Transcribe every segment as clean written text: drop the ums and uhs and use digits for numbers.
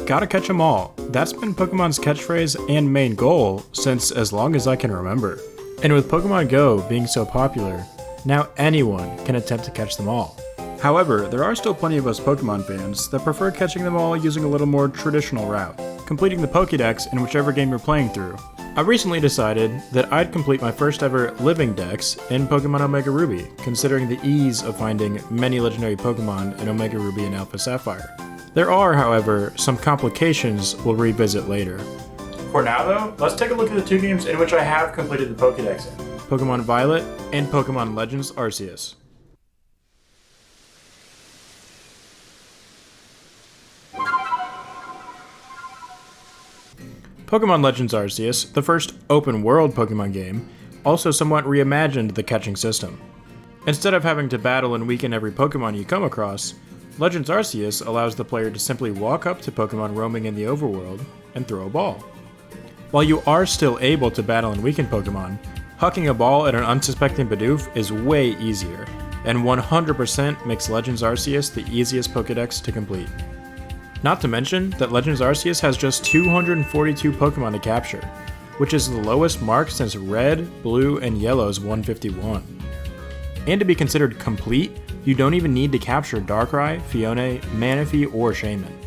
Gotta catch 'em all. That's been Pokemon's catchphrase and main goal since as long as I can remember. And with Pokemon Go being so popular, now anyone can attempt to catch them all. However, there are still plenty of us Pokemon fans that prefer catching them all using a little more traditional route, completing the Pokedex in whichever game you're playing through. I recently decided that I'd complete my first ever living dex in Pokemon Omega Ruby, considering the ease of finding many legendary Pokemon in Omega Ruby and Alpha Sapphire. There are, however, some complications we'll revisit later. For now though, let's take a look at the two games in which I have completed the Pokedex in, Pokemon Violet and Pokemon Legends Arceus. Pokemon Legends Arceus, the first open-world Pokemon game, also somewhat reimagined the catching system. Instead of having to battle and weaken every Pokemon you come across, Legends Arceus allows the player to simply walk up to Pokemon roaming in the overworld and throw a ball. While you are still able to battle and weaken Pokemon, hucking a ball at an unsuspecting Bidoof is way easier, and 100% makes Legends Arceus the easiest Pokedex to complete. Not to mention that Legends Arceus has just 242 Pokemon to capture, which is the lowest mark since Red, Blue, and Yellow's 151. And to be considered complete, you don't even need to capture Darkrai, Fione, Manaphy, or Shaman.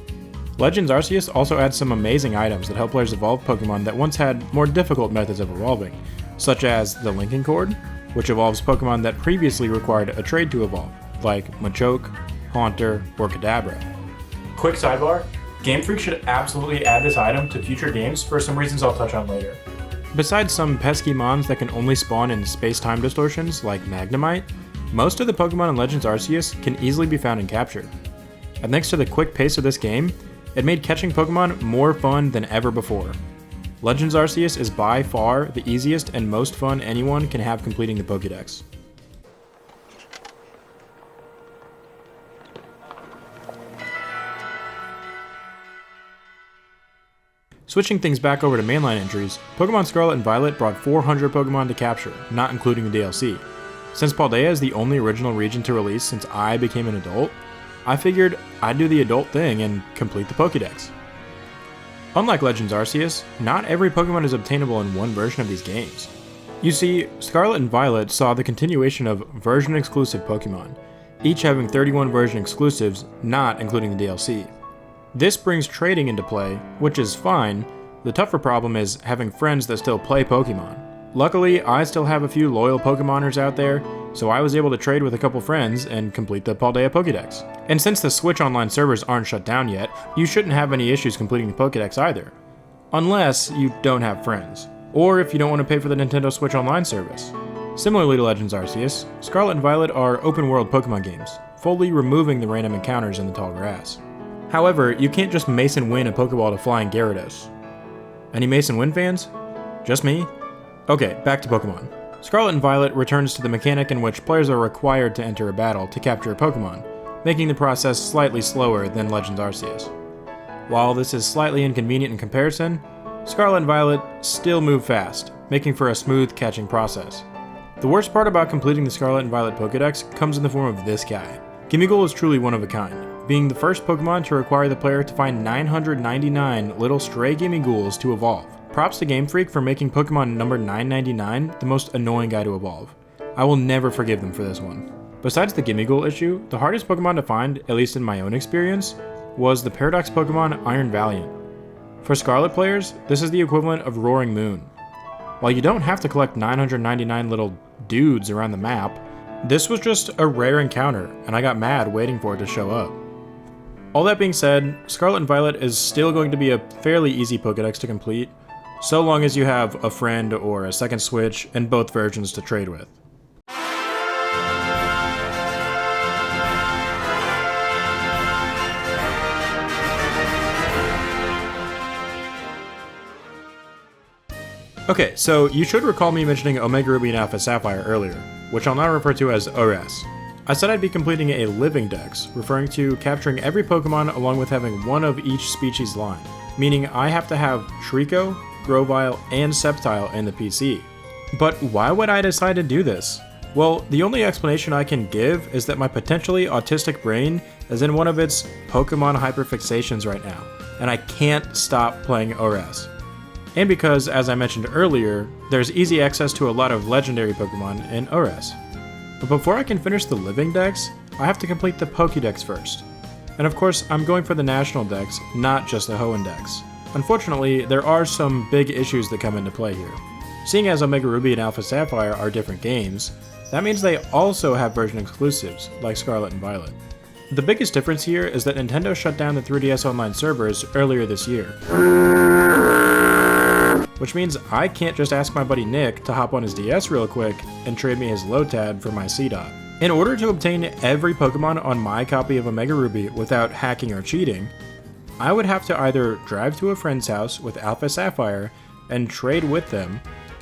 Legends Arceus also adds some amazing items that help players evolve Pokemon that once had more difficult methods of evolving, such as the Linking Cord, which evolves Pokemon that previously required a trade to evolve, like Machoke, Haunter, or Kadabra. Quick sidebar, Game Freak should absolutely add this item to future games for some reasons I'll touch on later. Besides some pesky mons that can only spawn in space-time distortions like Magnemite, most of the Pokemon in Legends Arceus can easily be found and captured. And thanks to the quick pace of this game, it made catching Pokemon more fun than ever before. Legends Arceus is by far the easiest and most fun anyone can have completing the Pokedex. Switching things back over to mainline entries, Pokemon Scarlet and Violet brought 400 Pokemon to capture, not including the DLC. Since Paldea is the only original region to release since I became an adult, I figured I'd do the adult thing and complete the Pokedex. Unlike Legends Arceus, not every Pokemon is obtainable in one version of these games. You see, Scarlet and Violet saw the continuation of version-exclusive Pokemon, each having 31 version exclusives, not including the DLC. This brings trading into play, which is fine. The tougher problem is having friends that still play Pokemon. Luckily, I still have a few loyal Pokemoners out there, so I was able to trade with a couple friends and complete the Paldea Pokedex. And since the Switch Online servers aren't shut down yet, you shouldn't have any issues completing the Pokedex either. Unless you don't have friends, or if you don't want to pay for the Nintendo Switch Online service. Similarly to Legends Arceus, Scarlet and Violet are open-world Pokemon games, fully removing the random encounters in the tall grass. However, you can't just Mason win a Pokeball to Flying Gyarados. Any Mason Win fans? Just me? Okay, back to Pokemon. Scarlet and Violet returns to the mechanic in which players are required to enter a battle to capture a Pokemon, making the process slightly slower than Legends Arceus. While this is slightly inconvenient in comparison, Scarlet and Violet still move fast, making for a smooth catching process. The worst part about completing the Scarlet and Violet Pokedex comes in the form of this guy. Gimmighoul is truly one of a kind, being the first Pokemon to require the player to find 999 little stray Gimmighouls to evolve. Props to Game Freak for making Pokemon number 999 the most annoying guy to evolve. I will never forgive them for this one. Besides the Gimmighoul issue, the hardest Pokemon to find, at least in my own experience, was the Paradox Pokemon Iron Valiant. For Scarlet players, this is the equivalent of Roaring Moon. While you don't have to collect 999 little dudes around the map, this was just a rare encounter, and I got mad waiting for it to show up. All that being said, Scarlet and Violet is still going to be a fairly easy Pokedex to complete, so long as you have a friend or a second Switch and both versions to trade with. Okay, so you should recall me mentioning Omega Ruby and Alpha Sapphire earlier, which I'll now refer to as ORAS. I said I'd be completing a living dex, referring to capturing every Pokemon along with having one of each species line, meaning I have to have Treecko, Grovyle, and Sceptile in the PC. But why would I decide to do this? Well, the only explanation I can give is that my potentially autistic brain is in one of its Pokemon hyperfixations right now. and I can't stop playing ORAS. And because, as I mentioned earlier, there's easy access to a lot of legendary Pokemon in ORAS. But before I can finish the living dex, I have to complete the Pokedex first. And of course, I'm going for the national dex, not just the Hoenn dex. Unfortunately, there are some big issues that come into play here. Seeing as Omega Ruby and Alpha Sapphire are different games, that means they also have version exclusives, like Scarlet and Violet. The biggest difference here is that Nintendo shut down the 3DS Online servers earlier this year. Which means I can't just ask my buddy Nick to hop on his DS real quick and trade me his Lotad for my C-Dot. In order to obtain every Pokemon on my copy of Omega Ruby without hacking or cheating, I would have to either drive to a friend's house with Alpha Sapphire and trade with them,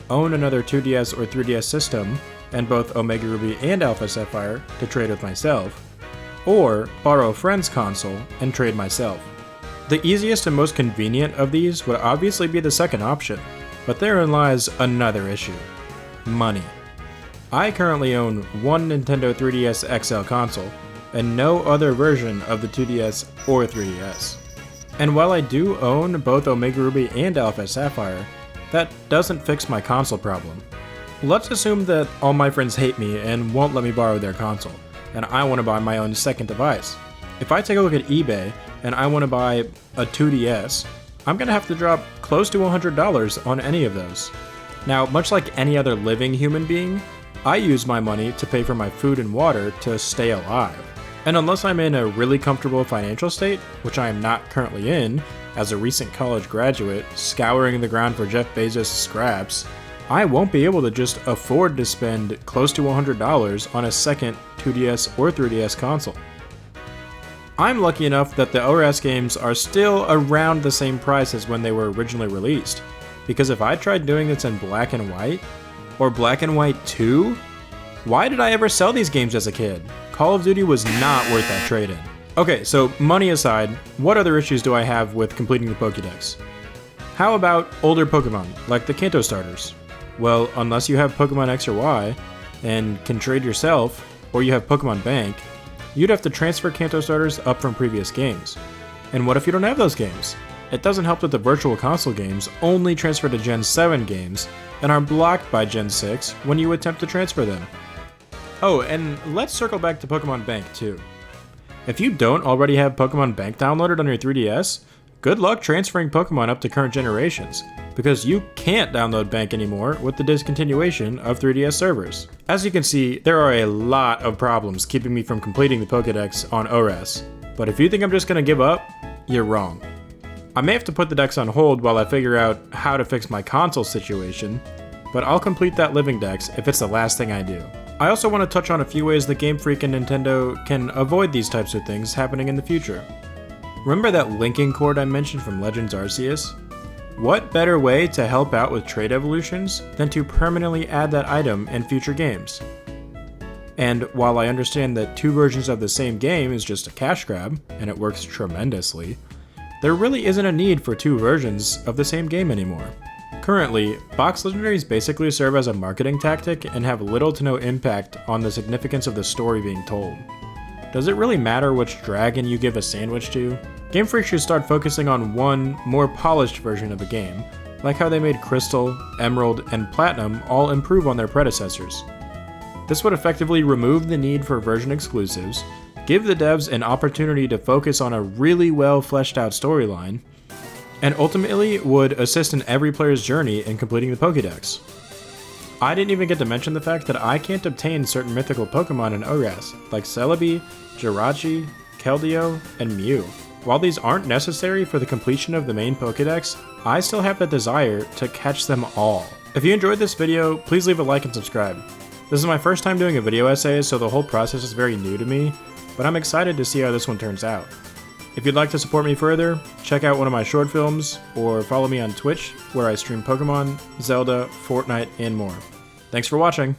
own another 2DS or 3DS system, and both Omega Ruby and Alpha Sapphire to trade with myself, or borrow a friend's console and trade myself. The easiest and most convenient of these would obviously be the second option, but therein lies another issue: money. I currently own one Nintendo 3DS XL console, and no other version of the 2DS or 3DS. And while I do own both Omega Ruby and Alpha Sapphire, that doesn't fix my console problem. Let's assume that all my friends hate me and won't let me borrow their console, and I want to buy my own second device. If I take a look at eBay and I want to buy a 2DS, I'm going to have to drop close to $100 on any of those. Now, much like any other living human being, I use my money to pay for my food and water to stay alive. And unless I'm in a really comfortable financial state, which I am not currently in, as a recent college graduate scouring the ground for Jeff Bezos' scraps, I won't be able to just afford to spend close to $100 on a second 2DS or 3DS console. I'm lucky enough that the ORAS games are still around the same price as when they were originally released, because if I tried doing this in black and white, or black and white 2, why did I ever sell these games as a kid? Call of Duty was not worth that trade-in. Okay, so money aside, what other issues do I have with completing the Pokedex? How about older Pokemon, like the Kanto starters? Well, unless you have Pokemon X or Y, and can trade yourself, or you have Pokemon Bank, you'd have to transfer Kanto starters up from previous games. And what if you don't have those games? It doesn't help that the Virtual Console games only transfer to Gen 7 games, and are blocked by Gen 6 when you attempt to transfer them. Oh, and let's circle back to Pokemon Bank too. If you don't already have Pokemon Bank downloaded on your 3DS, good luck transferring Pokemon up to current generations, because you can't download Bank anymore with the discontinuation of 3DS servers. As you can see, there are a lot of problems keeping me from completing the Pokedex on ORAS, but if you think I'm just gonna give up, you're wrong. I may have to put the dex on hold while I figure out how to fix my console situation, but I'll complete that living dex if it's the last thing I do. I also want to touch on a few ways that Game Freak and Nintendo can avoid these types of things happening in the future. Remember that linking cord I mentioned from Legends Arceus? What better way to help out with trade evolutions than to permanently add that item in future games? And while I understand that two versions of the same game is just a cash grab, and it works tremendously, there really isn't a need for two versions of the same game anymore. Currently, box legendaries basically serve as a marketing tactic and have little to no impact on the significance of the story being told. Does it really matter which dragon you give a sandwich to? Game Freak should start focusing on one, more polished version of a game, like how they made Crystal, Emerald, and Platinum all improve on their predecessors. This would effectively remove the need for version exclusives, give the devs an opportunity to focus on a really well fleshed out storyline, and ultimately would assist in every player's journey in completing the Pokedex. I didn't even get to mention the fact that I can't obtain certain mythical Pokemon in ORAS, like Celebi, Jirachi, Keldeo, and Mew. While these aren't necessary for the completion of the main Pokedex, I still have the desire to catch them all. If you enjoyed this video, please leave a like and subscribe. This is my first time doing a video essay, so the whole process is very new to me, but I'm excited to see how this one turns out. If you'd like to support me further, check out one of my short films, or follow me on Twitch, where I stream Pokemon, Zelda, Fortnite, and more. Thanks for watching!